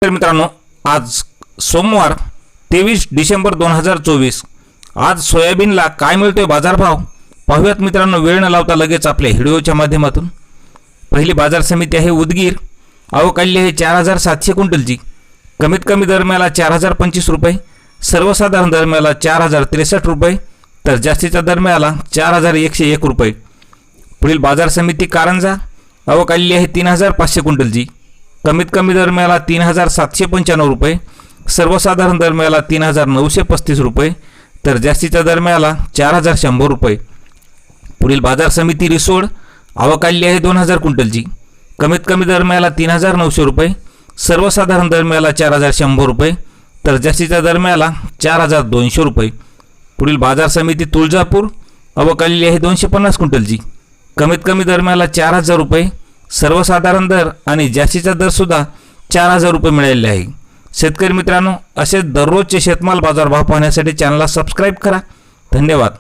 तर मित्रांनो, आज सोमवार 23 डिसेंबर 2024 आज सोयाबीनला काय मिळतोय बाजारभाव पाहूयात मित्रांनो। वेळ न लावता लगेच आपल्या व्हिडिओच्या माध्यमातून पहिली बाजार समिती आहे उदगीर। आवक आली आहे 4700 क्विंटलची। कमीत कमी दरम्याला 4025 रुपये, सर्वसाधारण दरम्याला 4063 रुपये, तर जास्तीच्या दरम्याला 4101 रुपये। पुढील बाजार समिती कारंजा। आवक आली आहे 3500 क्विंटलची। कमीत कमी दरम्याला 3795 रुपये, सर्वसाधारण दरम्याला 3935 रुपये, तर जास्तीच्या दरम्याला 4100 रुपये। पुढील बाजार समिती रिसोड। आवक आली आहे 2000 क्विंटलची। कमीत कमी दरम्याला 3900 रुपये, सर्वसाधारण दरम्याला 4100 रुपये, तर जास्तीच्या दरम्याला 4200 रुपये। पुढील बाजार समिती तुळजापूर। आवक आली आहे 250 क्विंटलची। कमीत कमी दरम्याला 4000 रुपये, सर्वसाधारण दर आणि जास्तीचा दर सुद्धा 4000 रुपये मिळालेले आहे। शेतकरी मित्रांनो, असे दररोजचे शेतमाल बाजार भाव पाहण्यासाठी चॅनलला सबस्क्राईब करा। धन्यवाद।